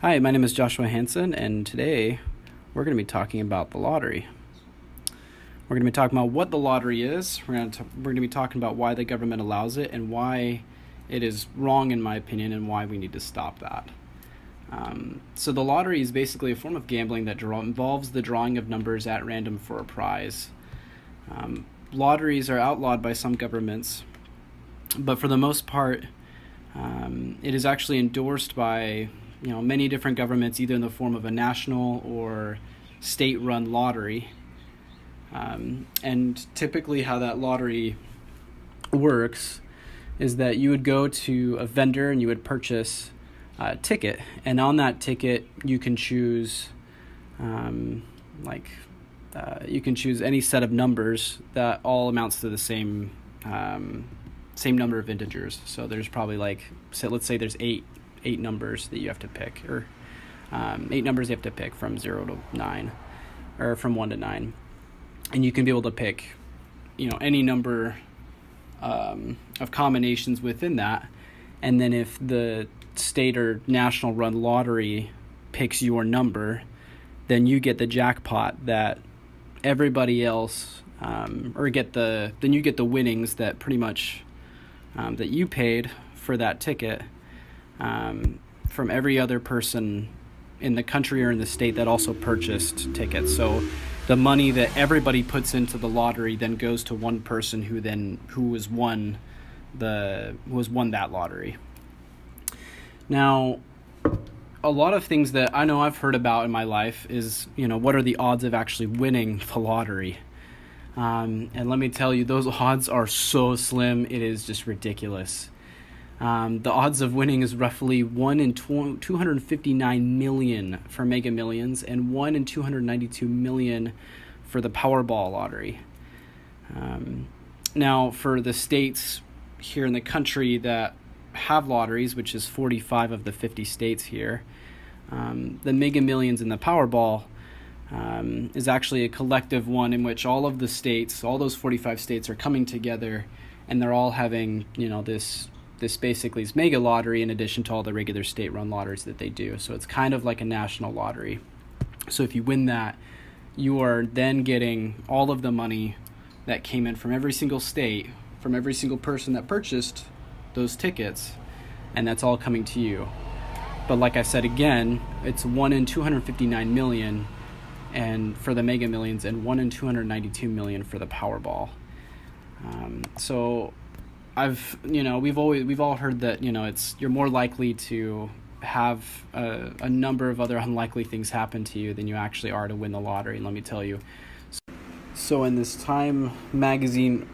Hi, my name is Joshua Hansen, and today we're going to be talking about the lottery. We're going to be talking about what the lottery is. We're going to be talking about why the government allows it and why it is wrong, in my opinion, and why we need to stop that. So the lottery is basically a form of gambling that involves the drawing of numbers at random for a prize. Lotteries are outlawed by some governments, but for the most part, it is actually endorsed by many different governments, either in the form of a national or state-run lottery. And typically how that lottery works is that you would go to a vendor and you would purchase a ticket, and on that ticket you can choose you can choose any set of numbers that all amounts to the same number of integers. So there's probably let's say there's eight numbers that you have to pick, or 8 numbers you have to pick from 0 to 9, or from 1 to 9, and you can be able to pick any number of combinations within that. And then if the state or national run lottery picks your number, then you get the jackpot that everybody else then you get the winnings that pretty much that you paid for that ticket from every other person in the country or in the state that also purchased tickets. So the money that everybody puts into the lottery then goes to one person who has won that lottery. Now, a lot of things that I know I've heard about in my life is, what are the odds of actually winning the lottery? And let me tell you, those odds are so slim, it is just ridiculous. The odds of winning is roughly 1 in 259 million for Mega Millions and 1 in 292 million for the Powerball lottery. Now, for the states here in the country that have lotteries, which is 45 of the 50 states here, the Mega Millions and the Powerball is actually a collective one in which all of the states, all those 45 states, are coming together, and they're all having this basically is mega lottery in addition to all the regular state-run lotteries that they do. So it's kind of like a national lottery. So if you win that, you are then getting all of the money that came in from every single state, from every single person that purchased those tickets, and that's all coming to you. But like I said again, it's 1 in 259 million and for the Mega Millions and 1 in 292 million for the Powerball. So we've all heard that you're more likely to have a number of other unlikely things happen to you than you actually are to win the lottery. And let me tell you, so in this Time magazine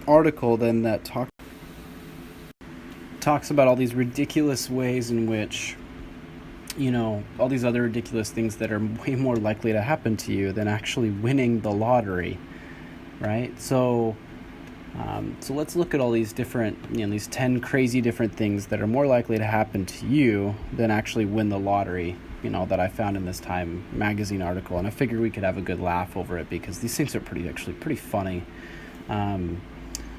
article then that talks about all these ridiculous ways in which all these other ridiculous things that are way more likely to happen to you than actually winning the lottery, right? So let's look at all these different, these 10 crazy different things that are more likely to happen to you than actually win the lottery, that I found in this Time magazine article. And I figured we could have a good laugh over it because these things are pretty funny.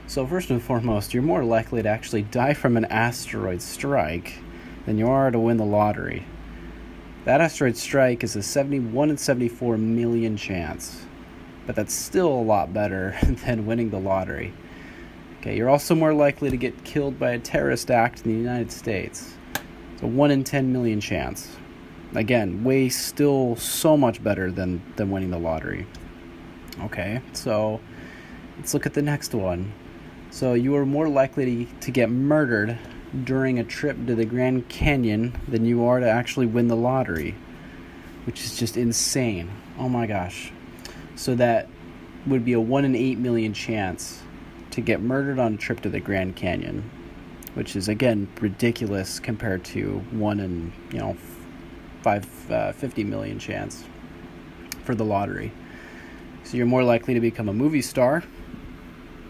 So first and foremost, you're more likely to actually die from an asteroid strike than you are to win the lottery. That asteroid strike is a 71 in 74 million chance. But that's still a lot better than winning the lottery. Okay, you're also more likely to get killed by a terrorist act in the United States. It's a 1 in 10 million chance. Again, still so much better than winning the lottery. Okay, so let's look at the next one. So you are more likely to get murdered during a trip to the Grand Canyon than you are to actually win the lottery, which is just insane. Oh my gosh. So that would be a 1 in 8 million chance to get murdered on a trip to the Grand Canyon, which is, again, ridiculous compared to 1 in, 50 million chance for the lottery. So you're more likely to become a movie star,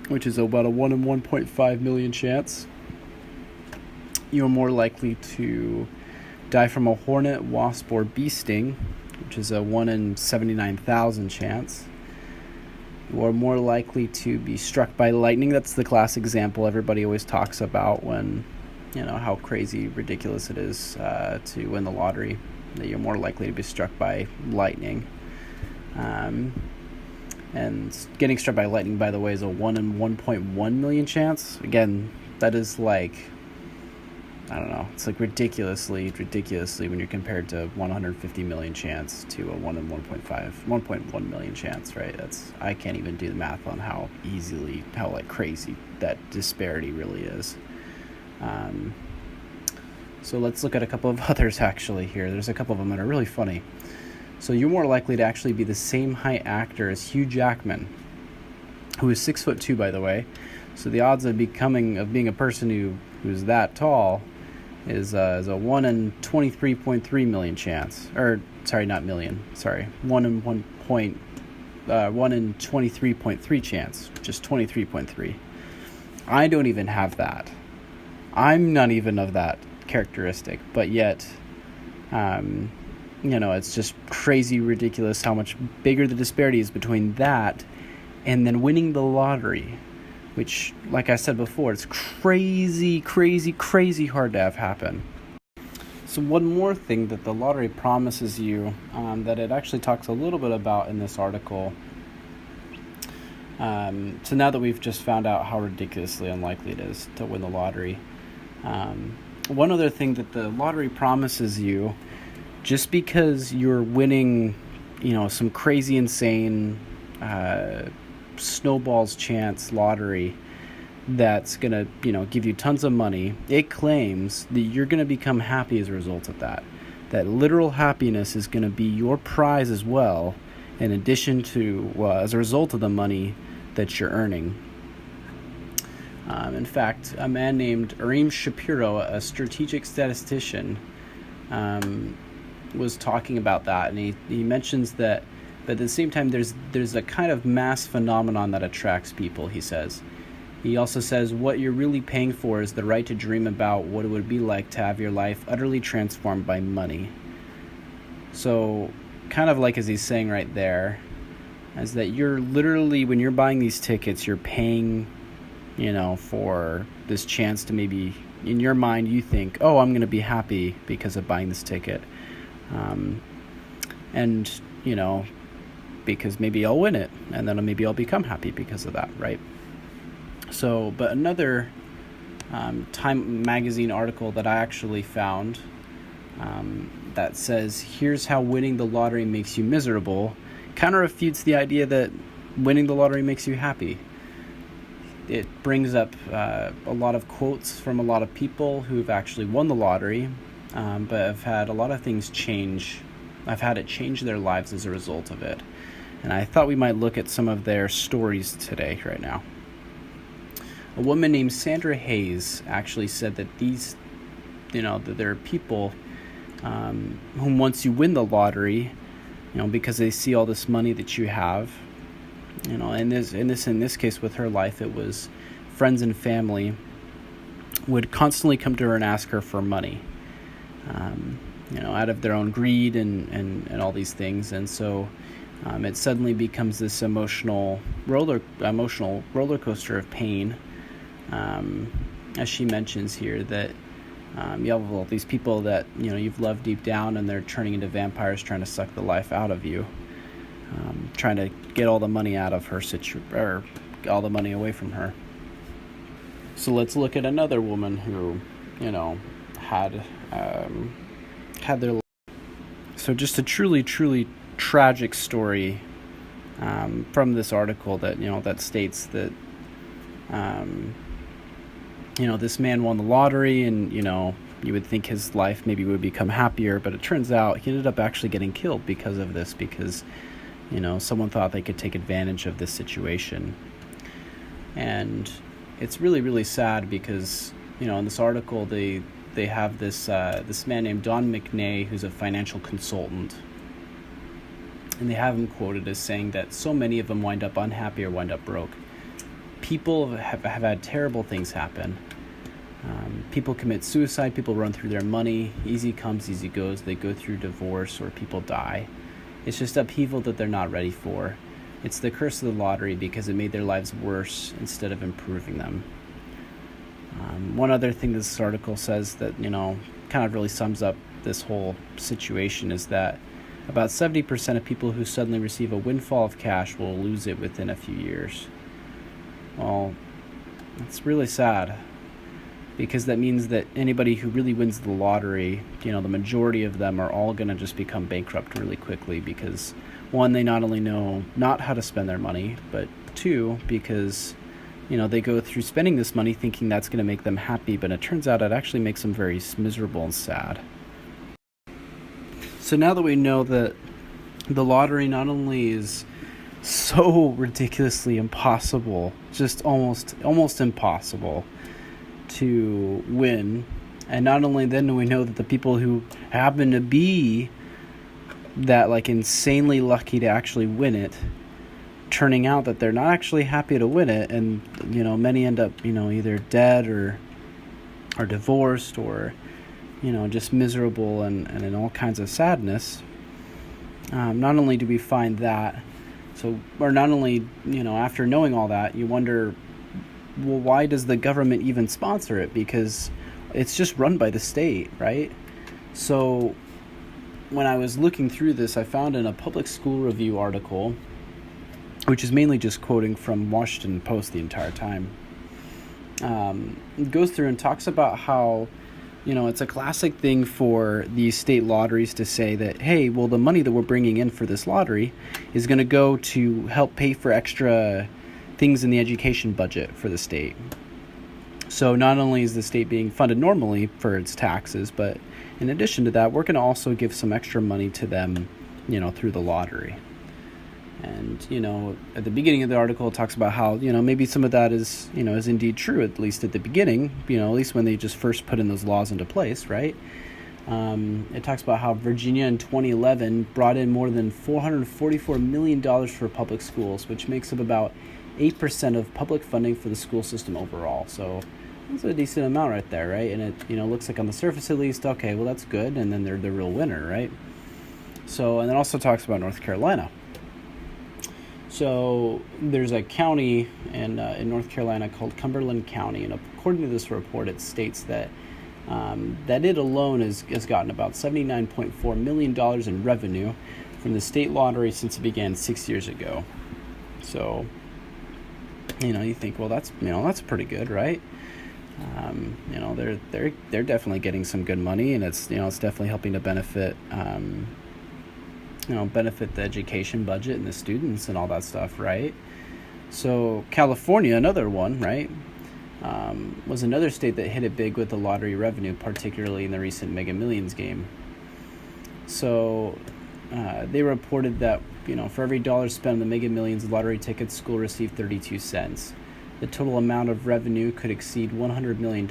which is about a 1 in 1.5 million chance. You're more likely to die from a hornet, wasp, or bee sting, which is a 1 in 79,000 chance. You are more likely to be struck by lightning. That's the classic example everybody always talks about when how crazy ridiculous it is to win the lottery, that you're more likely to be struck by lightning. And getting struck by lightning, by the way, is a 1 in 1.1 million chance. Again, that is like, I don't know, it's like ridiculously when you're compared to 150 million chance to a 1 in 1.1 million chance, right? I can't even do the math on how crazy that disparity really is. So let's look at a couple of others actually here. There's a couple of them that are really funny. So you're more likely to actually be the same height actor as Hugh Jackman, who is 6'2", by the way. So the odds of being a person who's that tall is a 1 in 23.3 million chance. Or sorry, not million. Sorry, 1 in 23.3 chance. Just 23.3. I don't even have that. I'm not even of that characteristic, but yet, it's just crazy ridiculous how much bigger the disparity is between that and then winning the lottery, which, like I said before, it's crazy hard to have happen. So one more thing that the lottery promises you, that it actually talks a little bit about in this article. So now that we've just found out how ridiculously unlikely it is to win the lottery, one other thing that the lottery promises you, just because you're winning, some crazy, insane, snowball's chance lottery that's going to, give you tons of money, it claims that you're going to become happy as a result of that. That literal happiness is going to be your prize as well, in addition to, as a result of the money that you're earning. In fact, a man named Arim Shapiro, a strategic statistician, was talking about that, and he mentions that, but at the same time there's a kind of mass phenomenon that attracts people, he says. He also says what you're really paying for is the right to dream about what it would be like to have your life utterly transformed by money. So kind of like as he's saying right there, is that you're literally, when you're buying these tickets, you're paying, for this chance to maybe, in your mind, you think, oh, I'm going to be happy because of buying this ticket. And, because maybe I'll win it, and then maybe I'll become happy because of that, right? So, but another Time magazine article that I actually found that says, here's how winning the lottery makes you miserable, kind of refutes the idea that winning the lottery makes you happy. It brings up a lot of quotes from a lot of people who've actually won the lottery, but have had a lot of things change. I've had it change their lives as a result of it. And I thought we might look at some of their stories today, right now. A woman named Sandra Hayes actually said that that there are people whom once you win the lottery, because they see all this money that you have, in this case with her life, it was friends and family would constantly come to her and ask her for money, out of their own greed and all these things. And so it suddenly becomes this emotional roller coaster of pain. As she mentions here, that you have all these people that you've loved deep down, and they're turning into vampires, trying to suck the life out of you, trying to get all the money out of her or all the money away from her. So let's look at another woman who had their life. So just a truly tragic story from this article that states that this man won the lottery, and you would think his life maybe would become happier, but it turns out he ended up actually getting killed because of this, because someone thought they could take advantage of this situation. And it's really sad, because in this article they have this man named Don McNay, who's a financial consultant, and they have him quoted as saying that so many of them wind up unhappy or wind up broke. People have had terrible things happen. People commit suicide, people run through their money, easy comes, easy goes, they go through divorce, or people die. It's just upheaval that they're not ready for. It's the curse of the lottery, because it made their lives worse instead of improving them. One other thing this article says that, kind of really sums up this whole situation is that about 70% of people who suddenly receive a windfall of cash will lose it within a few years. Well, it's really sad, because that means that anybody who really wins the lottery, the majority of them are all going to just become bankrupt really quickly, because one, they not only know not how to spend their money, but two, because they go through spending this money thinking that's going to make them happy, but it turns out it actually makes them very miserable and sad. So now that we know that the lottery not only is so ridiculously impossible, just almost impossible to win, and not only then do we know that the people who happen to be that insanely lucky to actually win it, turning out that they're not actually happy to win it, and many end up either dead or divorced, or just miserable and in all kinds of sadness. Not only do we find that, or not only after knowing all that, you wonder, well, why does the government even sponsor it? Because it's just run by the state, right? So when I was looking through this, I found in a Public School Review article, which is mainly just quoting from Washington Post the entire time, it goes through and talks about how, it's a classic thing for these state lotteries to say that, hey, well, the money that we're bringing in for this lottery is going to go to help pay for extra things in the education budget for the state. So not only is the state being funded normally for its taxes, but in addition to that, we're going to also give some extra money to them, through the lottery. And, at the beginning of the article, it talks about how, maybe some of that is indeed true, at least at the beginning, at least when they just first put in those laws into place, right? It talks about how Virginia in 2011 brought in more than $444 million for public schools, which makes up about 8% of public funding for the school system overall. So that's a decent amount right there, right? And it, looks like on the surface at least, okay, well, that's good. And then they're the real winner, right? So, and it also talks about North Carolina. So there's a county in North Carolina called Cumberland County, and according to this report, it states that that it alone has gotten about $79.4 million in revenue from the state lottery since it began 6 years ago. So, you think, well, that's pretty good, right? They're definitely getting some good money, and it's it's definitely helping to benefit benefit the education budget and the students and all that stuff, right? So California, another one, right, was another state that hit it big with the lottery revenue, particularly in the recent Mega Millions game. So they reported that, for every dollar spent on the Mega Millions lottery tickets, school received 32 cents. The total amount of revenue could exceed $100 million,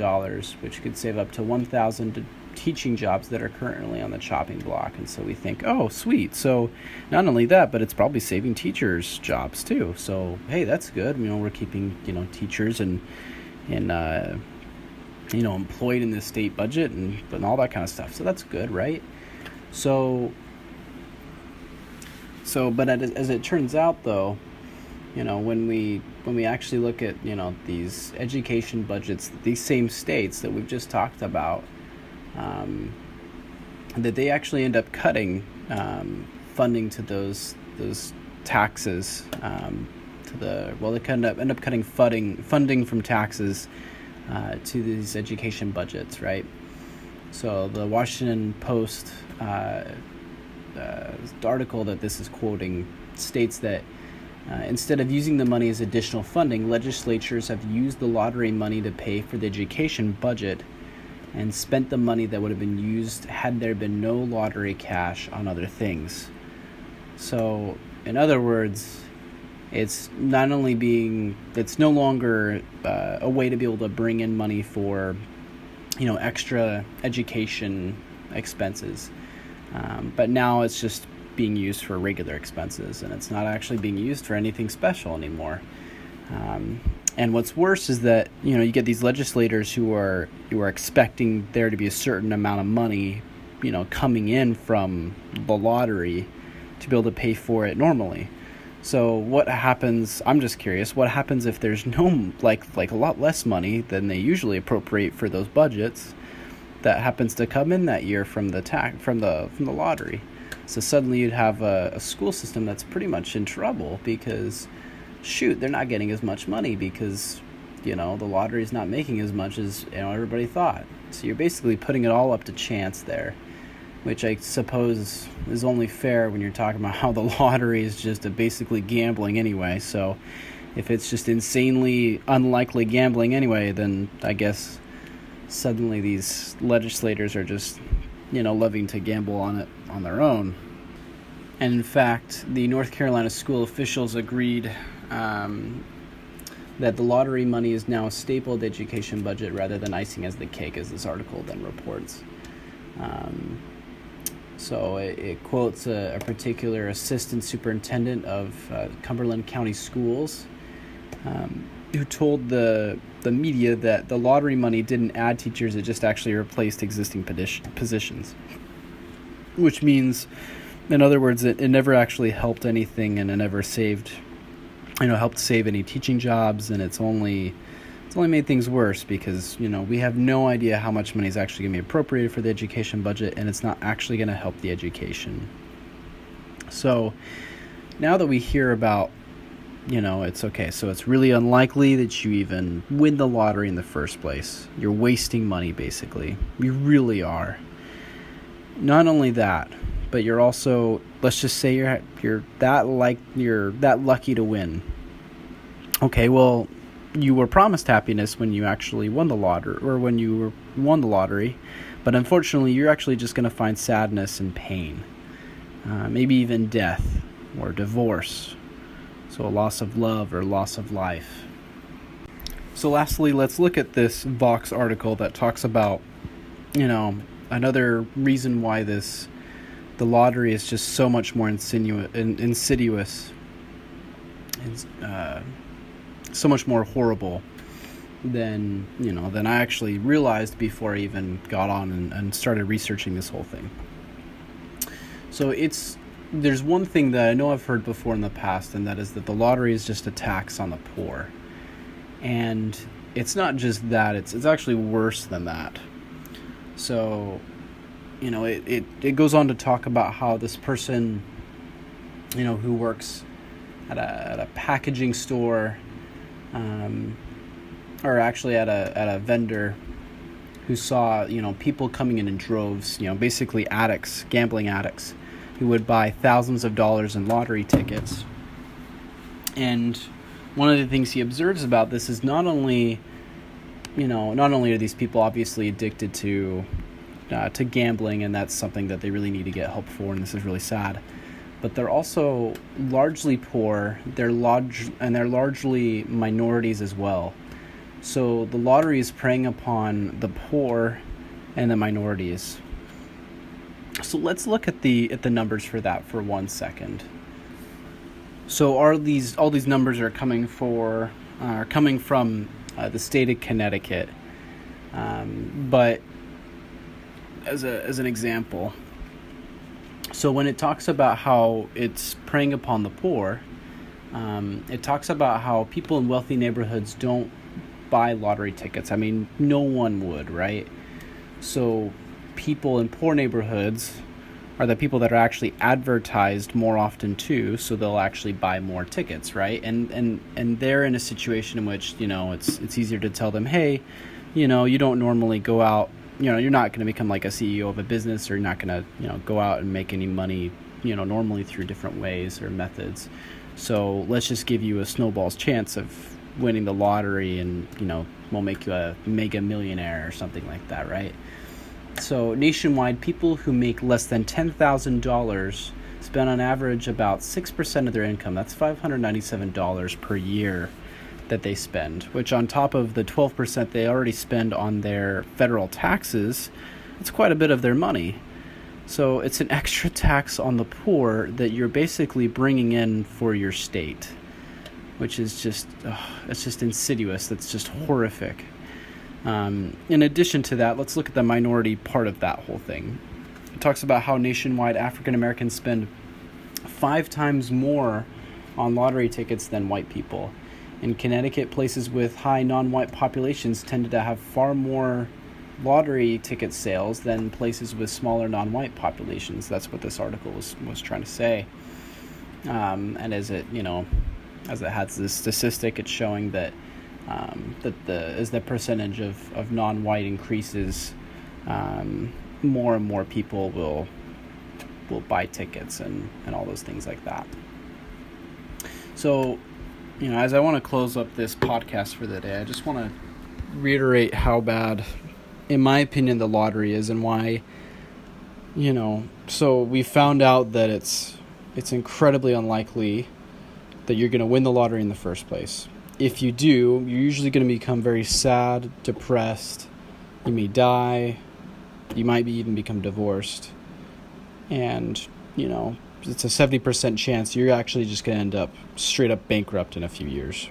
which could save up to 1,000 teaching jobs that are currently on the chopping block. And so we think, oh, sweet. So not only that, but it's probably saving teachers' jobs too. So, hey, that's good. We're keeping, teachers and employed in the state budget and all that kind of stuff. So that's good, right? So, but as it turns out, though, when we actually look at, these education budgets, these same states that we've just talked about, that they actually end up cutting funding to those taxes they end up cutting funding from taxes to these education budgets, right? So the Washington Post article that this is quoting states that instead of using the money as additional funding, legislatures have used the lottery money to pay for the education budget and spent the money that would have been used had there been no lottery cash on other things. So, in other words, it's no longer a way to be able to bring in money for, extra education expenses. But now it's just being used for regular expenses, and it's not actually being used for anything special anymore. And what's worse is that, you get these legislators who are expecting there to be a certain amount of money, coming in from the lottery to be able to pay for it normally. So what happens, I'm just curious, what happens if there's no, like a lot less money than they usually appropriate for those budgets that happens to come in that year from the lottery? So suddenly you'd have a school system that's pretty much in trouble because, shoot, they're not getting as much money because, the lottery's not making as much as, everybody thought. So you're basically putting it all up to chance there, which I suppose is only fair when you're talking about how the lottery is just basically gambling anyway. So if it's just insanely unlikely gambling anyway, then I guess suddenly these legislators are just, loving to gamble on it on their own. And in fact, the North Carolina school officials agreed that the lottery money is now a staple of the education budget rather than icing as the cake, as this article then reports. So it quotes a particular assistant superintendent of Cumberland County Schools, who told the media that the lottery money didn't add teachers, it just actually replaced existing positions. Which means, in other words, it never actually helped anything, and it never helped save any teaching jobs, and it's only made things worse because, we have no idea how much money is actually going to be appropriated for the education budget, and it's not actually going to help the education. So now that we hear about, it's okay, so it's really unlikely that you even win the lottery in the first place. You're wasting money, basically. You really are. Not only that, but you're also, let's just say you're that lucky to win. Okay, well, you were promised happiness when you actually won the lottery, won the lottery, but unfortunately, you're actually just going to find sadness and pain, maybe even death or divorce, so a loss of love or loss of life. So lastly, let's look at this Vox article that talks about, another reason why the lottery is just so much more insidious, so much more horrible than I actually realized before I even got on and started researching this whole thing. So there's one thing that I know I've heard before in the past, and that is that the lottery is just a tax on the poor. And it's not just that, it's actually worse than that. So, it goes on to talk about how this person, who works at a packaging store, or actually at a vendor, who saw, people coming in droves, basically addicts, gambling addicts, who would buy thousands of dollars in lottery tickets. And one of the things he observes about this is not only are these people obviously addicted to gambling, and that's something that they really need to get help for, and this is really sad, but they're also largely poor. They're largely minorities as well. So the lottery is preying upon the poor and the minorities. So let's look at the numbers for that for 1 second. So all these numbers are coming from the state of Connecticut, but as an example. So when it talks about how it's preying upon the poor, it talks about how people in wealthy neighborhoods don't buy lottery tickets. I mean, no one would, right? So people in poor neighborhoods are the people that are actually advertised more often too, so they'll actually buy more tickets, right? And they're in a situation in which, it's easier to tell them, hey, you don't normally go out, you're not going to become like a CEO of a business, or you're not going to, go out and make any money, normally through different ways or methods. So let's just give you a snowball's chance of winning the lottery, and, we'll make you a mega millionaire or something like that, right? So nationwide, people who make less than $10,000 spend on average about 6% of their income. That's $597 per year that they spend, which on top of the 12% they already spend on their federal taxes, it's quite a bit of their money. So it's an extra tax on the poor that you're basically bringing in for your state, which is it's just insidious. That's just horrific. In addition to that, let's look at the minority part of that whole thing. It talks about how nationwide African Americans spend 5 times more on lottery tickets than white people. In Connecticut, places with high non-white populations tended to have far more lottery ticket sales than places with smaller non-white populations. That's what this article was trying to say. And as it has this statistic, it's showing that as the percentage of non-white increases, more and more people will buy tickets and all those things like that. So, as I want to close up this podcast for the day, I just want to reiterate how bad, in my opinion, the lottery is, and why, so we found out that it's incredibly unlikely that you're going to win the lottery in the first place. If you do, you're usually going to become very sad, depressed, you may die, you might even become divorced, and, it's a 70% chance you're actually just going to end up straight up bankrupt in a few years.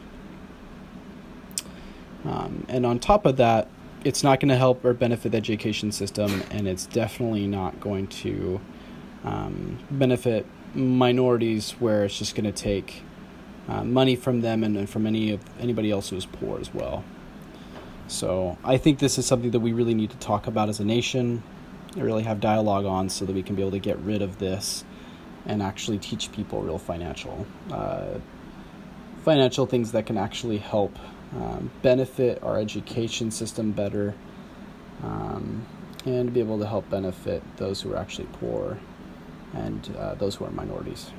And on top of that, it's not going to help or benefit the education system, and it's definitely not going to benefit minorities, where it's just going to take money from them and from anybody else who's poor as well. So I think this is something that we really need to talk about as a nation, and really have dialogue on, so that we can be able to get rid of this and actually teach people real financial things that can actually help benefit our education system better, and be able to help benefit those who are actually poor and those who are minorities.